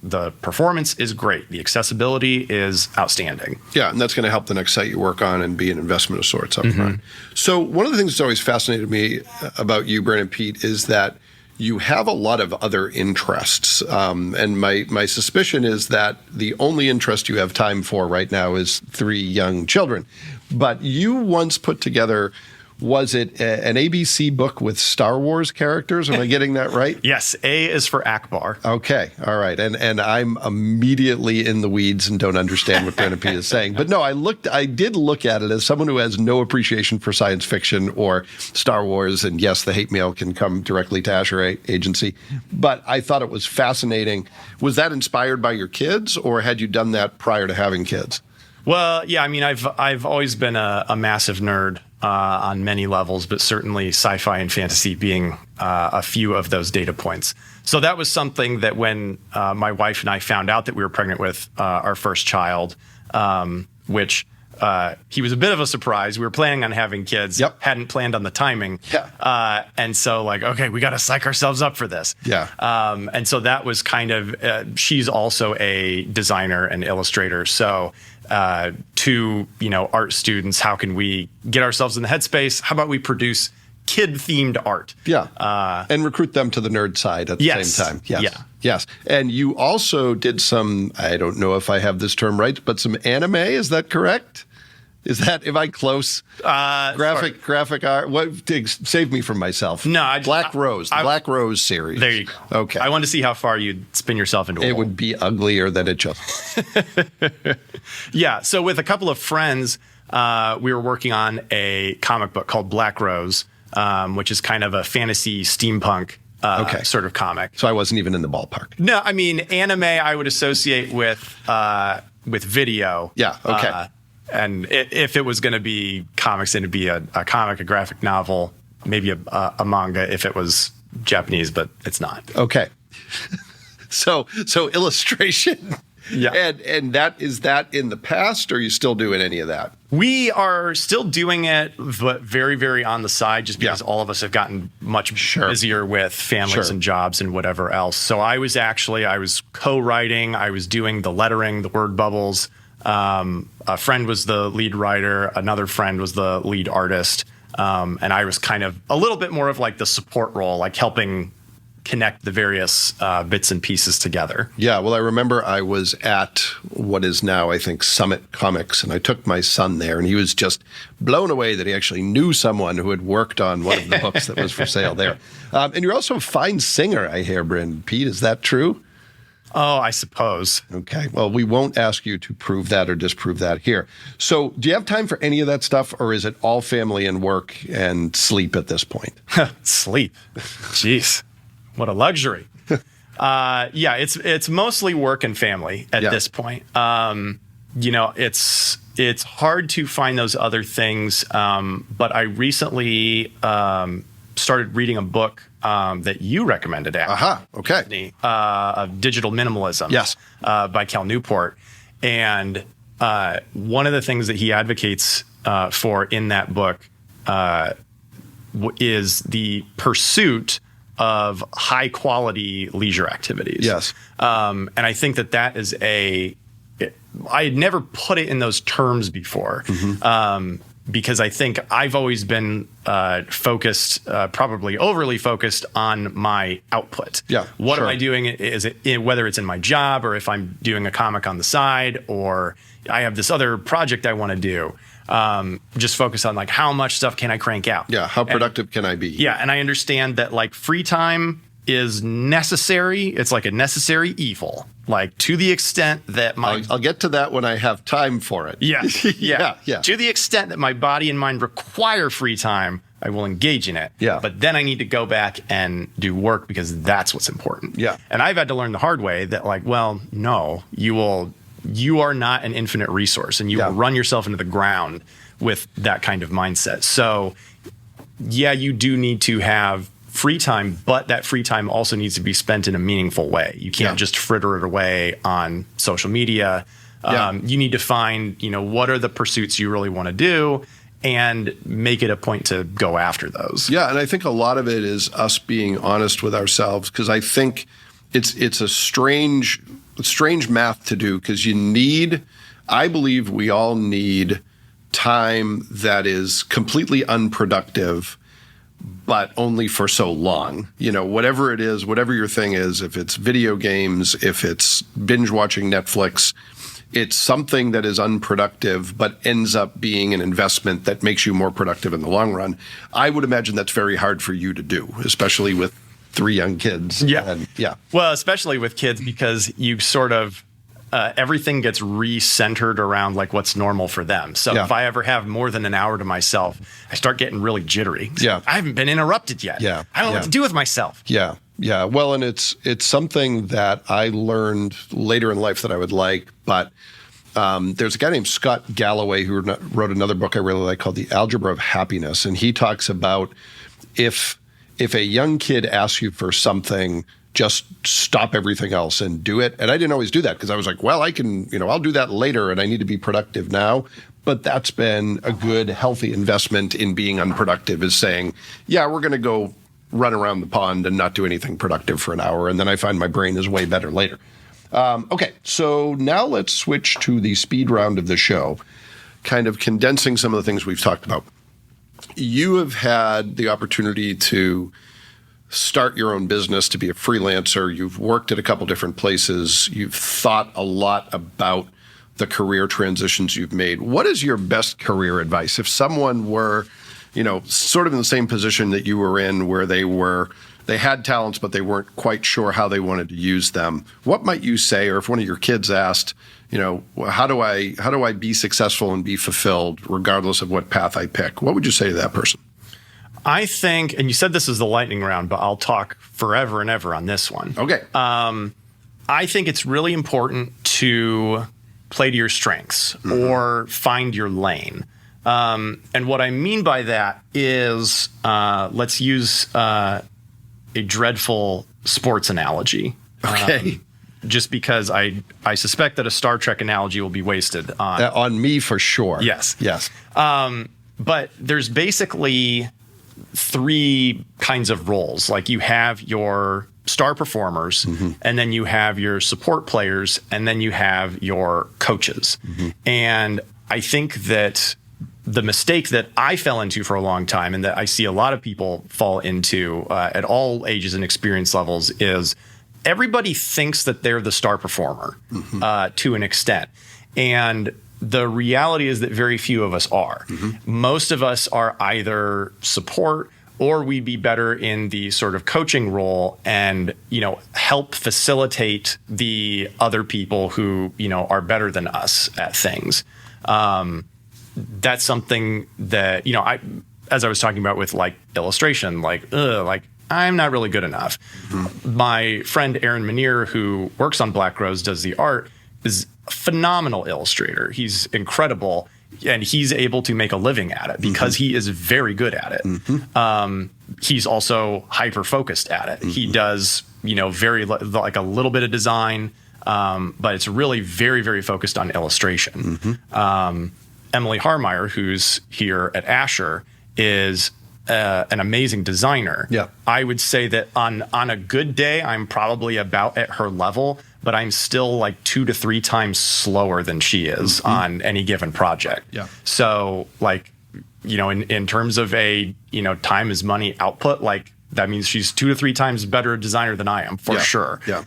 the performance is great. The accessibility is outstanding. Yeah, and that's going to help the next site you work on and be an investment of sorts up front. So one of the things that's always fascinated me about you, Brandon Peat, is that you have a lot of other interests. And my suspicion is that the only interest you have time for right now is 3 young children. But you once put together, was it an ABC book with Star Wars characters? Am I getting that right? Yes, A is for Akbar. Okay, all right. And I'm immediately in the weeds and don't understand what Brandon Peat is saying. But no, I did look at it as someone who has no appreciation for science fiction or Star Wars. And yes, the hate mail can come directly to Asher-ite Agency. But I thought it was fascinating. Was that inspired by your kids, or had you done that prior to having kids? Well, yeah, I mean, I've always been a massive nerd on many levels, but certainly sci-fi and fantasy being a few of those data points. So that was something that when my wife and I found out that we were pregnant with our first child, which he was a bit of a surprise. We were planning on having kids, hadn't planned on the timing. Yeah. And so like, okay, we got to psych ourselves up for this. Yeah. And so that was kind of, she's also a designer and illustrator. So to, art students, how can we get ourselves in the headspace? How about we produce kid-themed art? Yeah. And recruit them to the nerd side at the same time. Yes. Yeah. Yes. And you also did some, I don't know if I have this term right, but some anime. Is that correct? Am I close? Graphic art. What? Save me from myself. No, Black Rose series. There you go. Okay. I wanted to see how far you'd spin yourself into a hole. Would be uglier than it just. Yeah. So with a couple of friends, we were working on a comic book called Black Rose, which is kind of a fantasy steampunk sort of comic. So I wasn't even in the ballpark. No, I mean, anime I would associate with video. Yeah. Okay. And if it was going to be comics, it'd be a comic, a graphic novel, maybe a manga if it was Japanese, but it's not. Okay. So illustration. Yeah. And that is that in the past, or are you still doing any of that? We are still doing it, but very, very on the side, just because all of us have gotten much busier with families and jobs and whatever else. So I was co-writing, I was doing the lettering, the word bubbles. A friend was the lead writer, another friend was the lead artist. And I was kind of a little bit more of like the support role, like helping connect the various bits and pieces together. Yeah, well, I remember I was at what is now, I think, Summit Comics, and I took my son there, and he was just blown away that he actually knew someone who had worked on one of the books that was for sale there. And you're also a fine singer, I hear, Brandon Peat. Is that true? Oh, I suppose. Okay. Well, we won't ask you to prove that or disprove that here. So do you have time for any of that stuff, or is it all family and work and sleep at this point? Sleep. Jeez. What a luxury. Yeah, it's mostly work and family at this point. It's hard to find those other things. But I recently started reading a book that you recommended. Okay. Of Digital Minimalism. Yes. By Cal Newport. And one of the things that he advocates for in that book is the pursuit of high quality leisure activities. Yes. And I think that is I had never put it in those terms before. Because I think I've always been focused, probably overly focused on my output. Yeah. What am I doing? Whether it's in my job or if I'm doing a comic on the side or I have this other project I want to do. Just focus on like how much stuff can I crank out? Yeah. How productive can I be? Yeah. And I understand that like free time is necessary. It's like a necessary evil, like to the extent that I'll get to that when I have time for it. Yeah. Yeah. To the extent that my body and mind require free time, I will engage in it. Yeah. But then I need to go back and do work because that's what's important. Yeah. And I've had to learn the hard way that like, well, no, you are not an infinite resource, and you will run yourself into the ground with that kind of mindset. So yeah, you do need to have free time, but that free time also needs to be spent in a meaningful way. You can't just fritter it away on social media. You need to find, what are the pursuits you really want to do and make it a point to go after those. Yeah. And I think a lot of it is us being honest with ourselves, because I think it's a strange math to do, because I believe we all need time that is completely unproductive, but only for so long. Whatever it is, whatever your thing is, if it's video games, if it's binge watching Netflix, it's something that is unproductive, but ends up being an investment that makes you more productive in the long run. I would imagine that's very hard for you to do, especially with 3 young kids. Yeah. Well, especially with kids, because you sort of, everything gets recentered around like what's normal for them. So if I ever have more than an hour to myself, I start getting really jittery. Yeah. I haven't been interrupted yet. Yeah. I don't know what to do with myself. Yeah. Yeah. Well, and it's something that I learned later in life that I would like, but there's a guy named Scott Galloway who wrote another book I really like called The Algebra of Happiness. And he talks about if a young kid asks you for something, just stop everything else and do it. And I didn't always do that, because I was like, well, I can, I'll do that later and I need to be productive now. But that's been a good, healthy investment in being unproductive, is saying, yeah, we're going to go run around the pond and not do anything productive for an hour. And then I find my brain is way better later. Okay, so now let's switch to the speed round of the show, kind of condensing some of the things we've talked about. You have had the opportunity to start your own business, to be a freelancer. You've worked at a couple different places. You've thought a lot about the career transitions you've made. What is your best career advice? If someone were, sort of in the same position that you were in, where they had talents, but they weren't quite sure how they wanted to use them, what might you say? Or if one of your kids asked, how do I be successful and be fulfilled regardless of what path I pick? What would you say to that person? I think, and you said this is the lightning round, but I'll talk forever and ever on this one. Okay. I think it's really important to play to your strengths or find your lane. And what I mean by that is, let's use a dreadful sports analogy. Okay. Just because I suspect that a Star Trek analogy will be wasted On me for sure. Yes. Yes. But there's basically 3 kinds of roles. Like you have your star performers, and then you have your support players, and then you have your coaches. And I think that the mistake that I fell into for a long time, and that I see a lot of people fall into at all ages and experience levels, is everybody thinks that they're the star performer to an extent. And the reality is that very few of us are. Most of us are either support, or we'd be better in the sort of coaching role and, help facilitate the other people who, are better than us at things. That's something that, as I was talking about with like illustration, I'm not really good enough. My friend Aaron Manier, who works on Black Rose, does the art, is a phenomenal illustrator. He's incredible, and he's able to make a living at it because he is very good at it. He's also hyper-focused at it. He does, very like a little bit of design, but it's really very, very focused on illustration. Emily Harmeyer, who's here at Asher, is an amazing designer. Yeah. I would say that on a good day, I'm probably about at her level, but I'm still like 2 to 3 times slower than she is on any given project. Yeah. So in terms of a, time is money output, that means she's 2 to 3 times better a designer than I am for sure. Yeah.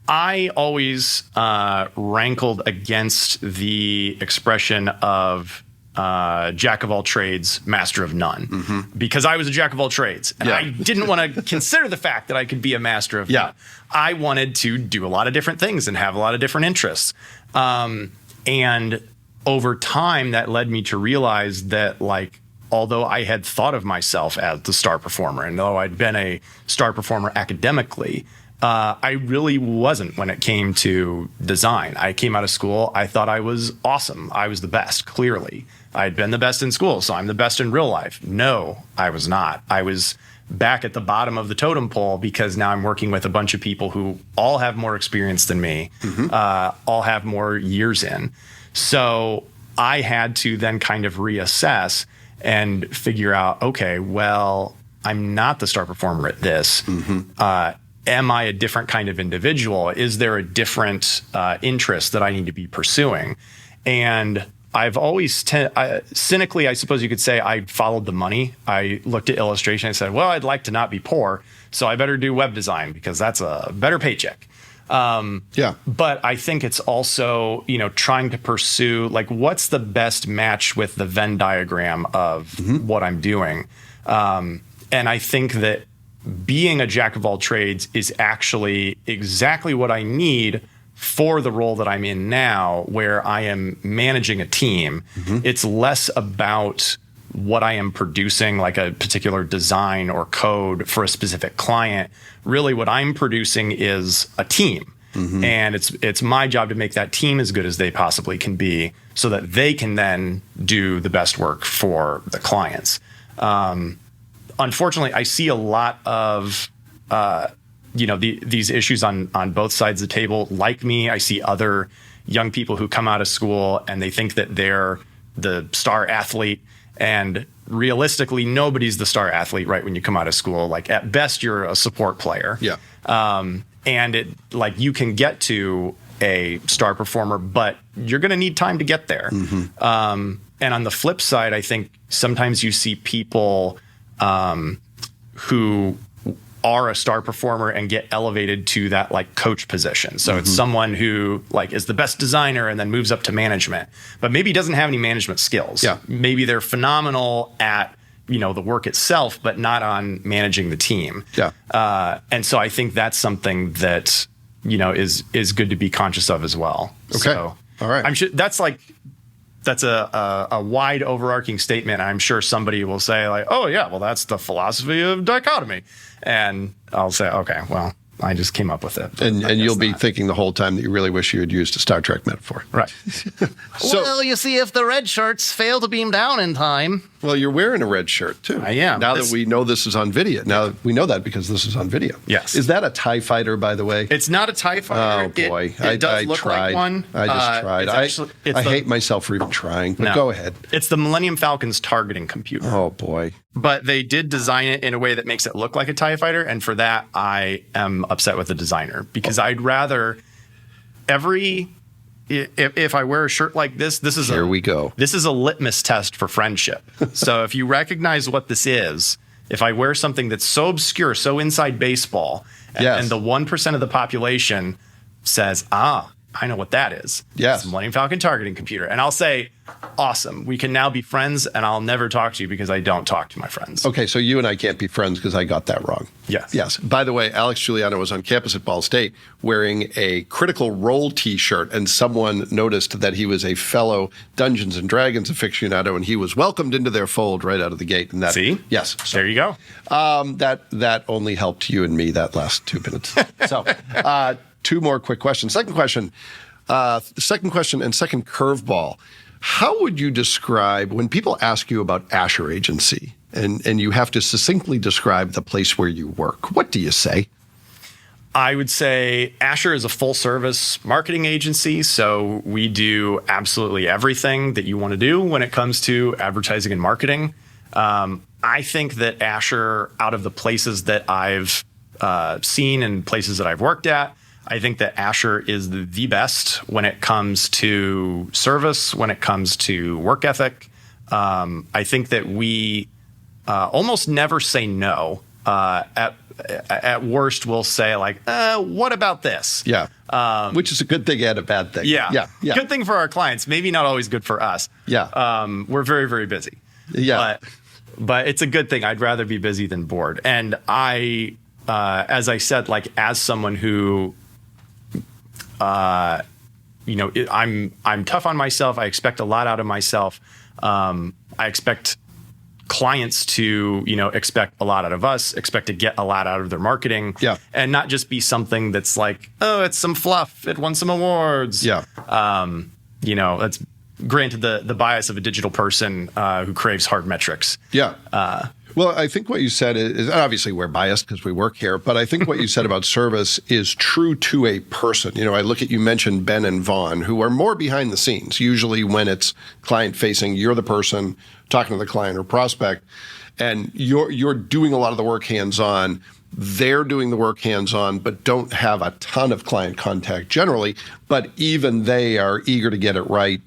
I always rankled against the expression of jack of all trades, master of none, because I was a jack of all trades, and I didn't want to consider the fact that I could be a master of none. I wanted to do a lot of different things and have a lot of different interests. And over time, that led me to realize that, although I had thought of myself as the star performer, and though I'd been a star performer academically, I really wasn't when it came to design. I came out of school, I thought I was awesome. I was the best, clearly. I'd been the best in school, so I'm the best in real life. No, I was not. I was back at the bottom of the totem pole because now I'm working with a bunch of people who all have more experience than me, all have more years in. So I had to then kind of reassess and figure out, okay, well, I'm not the star performer at this. Am I a different kind of individual? Is there a different interest that I need to be pursuing? And I've always, cynically, I suppose you could say, I followed the money. I looked at illustration and said, well, I'd like to not be poor, so I better do web design because that's a better paycheck. But I think it's also, trying to pursue, what's the best match with the Venn diagram of what I'm doing? And I think that being a jack of all trades is actually exactly what I need for the role that I'm in now, where I am managing a team. It's less about what I am producing, like a particular design or code for a specific client. Really, what I'm producing is a team. And it's my job to make that team as good as they possibly can be so that they can then do the best work for the clients. Unfortunately, I see a lot of these issues on both sides of the table. Like me, I see other young people who come out of school and they think that they're the star athlete. And realistically, nobody's the star athlete right when you come out of school. At best, you're a support player. And you can get to a star performer, but you're going to need time to get there. And on the flip side, I think sometimes you see people who are a star performer and get elevated to that coach position. So it's someone who is the best designer and then moves up to management, but maybe doesn't have any management skills. Maybe they're phenomenal at, the work itself, but not on managing the team. And so I think that's something that, is good to be conscious of as well. Okay. So all right. I'm sure that's a wide overarching statement. I'm sure somebody will say oh yeah, well, that's the philosophy of dichotomy. And I'll say, okay, well, I just came up with it. And you'll be thinking the whole time that you really wish you had used a Star Trek metaphor. Right. So, Well, you see, if the red shirts fail to beam down in time. well, you're wearing a red shirt, too. I am. Now that we know this is on video. Now, we know that because this is on video. Yes. Is that a TIE fighter, by the way? It's not a TIE fighter. Oh, boy. It does I look tried. like one. I just tried. I hate myself for even trying, but No. go ahead. It's the Millennium Falcon's targeting computer. Oh, boy. But they did design it in a way that makes it look like a TIE fighter. And for that, I am upset with the designer because I'd rather if I wear a shirt like this is Here we go. This is a litmus test for friendship. So if you recognize what this is, if I wear something that's so obscure, so inside baseball, Yes. and the 1% of the population says, I know what that is. Yes. It's a Millennium Falcon targeting computer. And I'll say, awesome. We can now be friends, and I'll never talk to you because I don't talk to my friends. Okay, so you and I can't be friends because I got that wrong. Yes. Yes. By the way, Alex Giuliano was on campus at Ball State wearing a Critical Role T-shirt, and someone noticed that he was a fellow Dungeons and Dragons aficionado, and he was welcomed into their fold right out of the gate. And that, See? Yes. So, There you go. that only helped you and me that last 2 minutes. So, two more quick questions. Second question and second curveball. How would you describe when people ask you about Asher Agency and you have to succinctly describe the place where you work? What do you say? I would say Asher is a full service marketing agency. So we do absolutely everything that you want to do when it comes to advertising and marketing. I think that Asher, out of the places that I've seen and places that I've worked at, I think that Asher is the best when it comes to service, when it comes to work ethic. I think that we almost never say no. At worst, we'll say like, what about this? Yeah. Which is a good thing and a bad thing. Yeah. Good thing for our clients. Maybe not always good for us. Yeah. We're very, very busy. Yeah. But it's a good thing. I'd rather be busy than bored. And as I said, like as someone who, I'm tough on myself. I expect a lot out of myself. I expect clients to, expect a lot out of us, expect to get a lot out of their marketing. Yeah. And not just be something that's like, oh, it's some fluff. It won some awards. Yeah. That's granted the bias of a digital person who craves hard metrics. Yeah. Well, I think what you said is obviously we're biased because we work here, but I think what you said about service is true to a person. I look at, you mentioned Ben and Vaughn, who are more behind the scenes. Usually when it's client facing, you're the person talking to the client or prospect, and you're doing a lot of the work hands-on. They're doing the work hands-on, but don't have a ton of client contact generally. But even they are eager to get it right,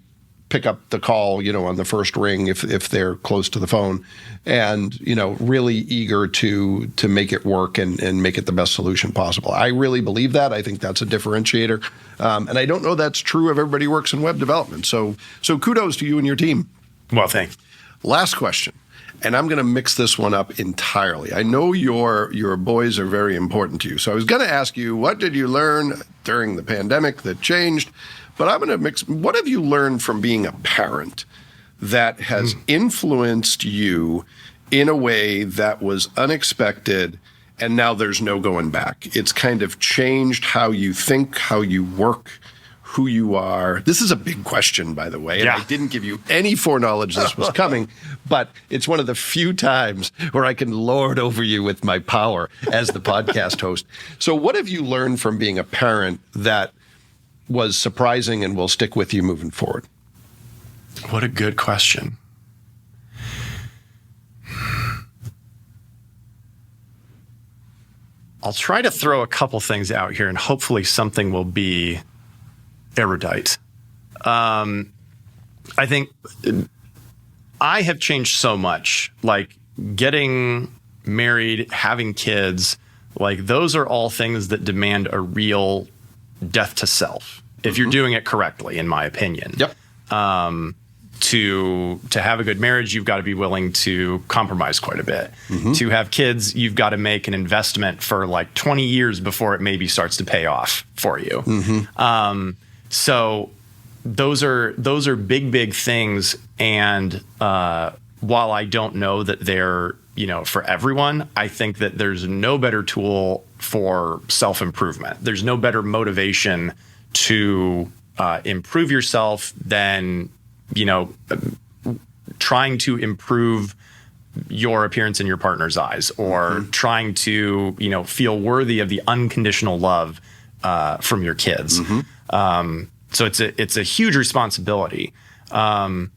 pick up the call, on the first ring if they're close to the phone, and, really eager to make it work and make it the best solution possible. I really believe that. I think that's a differentiator. And I don't know that's true of everybody who works in web development. So kudos to you and your team. Well, thanks. Last question. And I'm going to mix this one up entirely. I know your boys are very important to you. So I was going to ask you, what did you learn during the pandemic that changed? But I'm going to mix, what have you learned from being a parent that has influenced you in a way that was unexpected, and now there's no going back? It's kind of changed how you think, how you work, who you are. This is a big question, by the way, and I didn't give you any foreknowledge this was coming, but it's one of the few times where I can lord over you with my power as the podcast host. So what have you learned from being a parent that was surprising and will stick with you moving forward? What a good question. I'll try to throw a couple things out here and hopefully something will be erudite. I think I have changed so much, like getting married, having kids, like those are all things that demand a real death to self if you're doing it correctly, in my opinion. Yep. To have a good marriage, you've got to be willing to compromise quite a bit. To have kids, you've got to make an investment for like 20 years before it maybe starts to pay off for you. So those are big things. And while I don't know that they're for everyone. I think that there's no better tool for self-improvement. There's no better motivation to improve yourself than, trying to improve your appearance in your partner's eyes, or trying to, feel worthy of the unconditional love from your kids. So it's a huge responsibility. And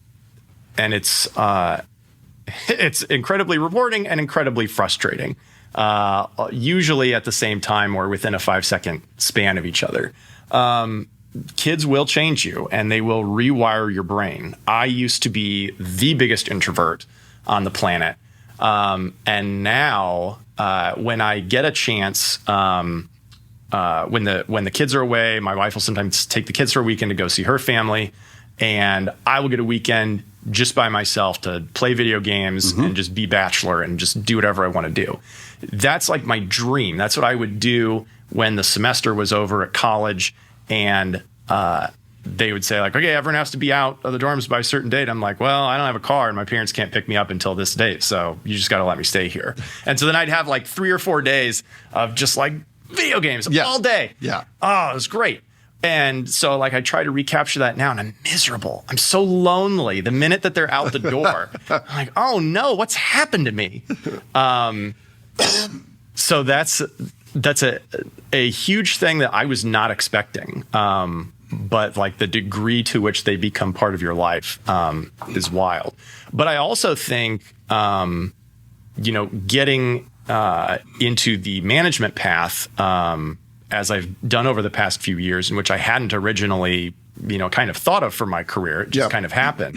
it's incredibly rewarding and incredibly frustrating. Usually at the same time or within a 5-second span of each other. Kids will change you and they will rewire your brain. I used to be the biggest introvert on the planet. And now, when I get a chance, when the kids are away, my wife will sometimes take the kids for a weekend to go see her family, and I will get a weekend just by myself to play video games and just be bachelor and just do whatever I want to do. That's like my dream. That's what I would do when the semester was over at college, and they would say like, okay, everyone has to be out of the dorms by a certain date. I'm like, well, I don't have a car and my parents can't pick me up until this date, so you just got to let me stay here. And so then I'd have like 3 or 4 days of just like video games all day. Yeah. Oh, it was great. And so like I try to recapture that now, and I'm miserable. I'm so lonely the minute that they're out the door. I'm like, oh no, what's happened to me? So that's a huge thing that I was not expecting. But like the degree to which they become part of your life is wild. But I also think, getting into the management path, as I've done over the past few years, in which I hadn't originally, kind of thought of for my career. It just kind of happened.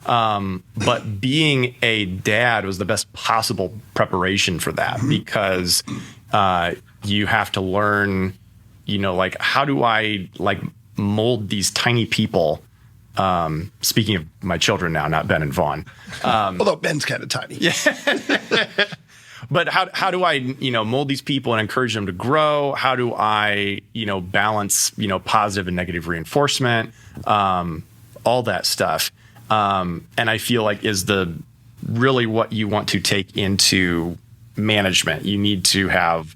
But being a dad was the best possible preparation for that, because you have to learn, like, how do I like mold these tiny people? Speaking of my children now, not Ben and Vaughn. Although Ben's kind of tiny. Yeah. But how do I, mold these people and encourage them to grow? How do I, balance, positive and negative reinforcement, all that stuff. And I feel like is really what you want to take into management. You need to have,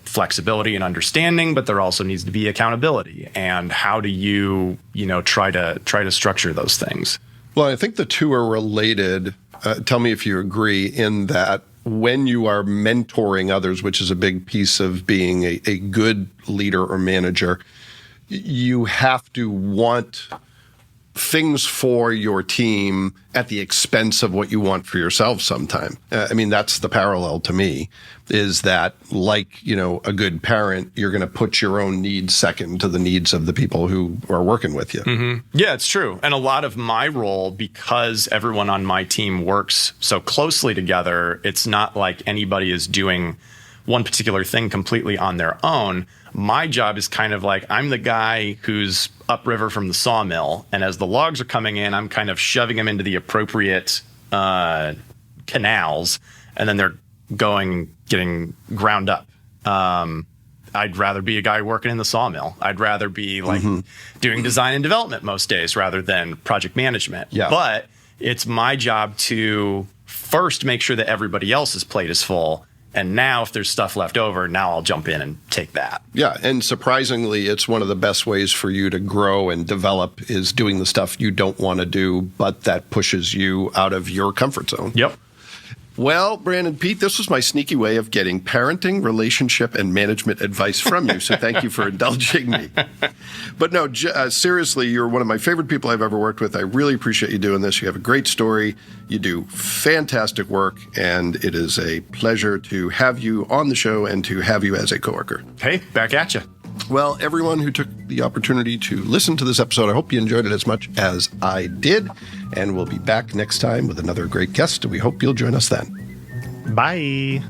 flexibility and understanding, but there also needs to be accountability. And how do you, try to structure those things? Well, I think the two are related. Tell me if you agree in that when you are mentoring others, which is a big piece of being a good leader or manager, you have to want things for your team at the expense of what you want for yourself sometime. I mean, that's the parallel to me, is that like, a good parent, you're going to put your own needs second to the needs of the people who are working with you. Mm-hmm. Yeah, it's true. And a lot of my role, because everyone on my team works so closely together, it's not like anybody is doing one particular thing completely on their own. My job is kind of like, I'm the guy who's upriver from the sawmill, and as the logs are coming in, I'm kind of shoving them into the appropriate canals, and then they're getting ground up. I'd rather be a guy working in the sawmill. I'd rather be like doing design and development most days rather than project management. Yeah. But it's my job to first make sure that everybody else's plate is full. And now if there's stuff left over, now I'll jump in and take that. Yeah. And surprisingly, it's one of the best ways for you to grow and develop is doing the stuff you don't want to do, but that pushes you out of your comfort zone. Yep. Well, Brandon Peat, this was my sneaky way of getting parenting, relationship, and management advice from you. So thank you for indulging me. But no, seriously, you're one of my favorite people I've ever worked with. I really appreciate you doing this. You have a great story. You do fantastic work. And it is a pleasure to have you on the show and to have you as a coworker. Hey, back at you. Well, everyone who took the opportunity to listen to this episode, I hope you enjoyed it as much as I did. And we'll be back next time with another great guest. And we hope you'll join us then. Bye.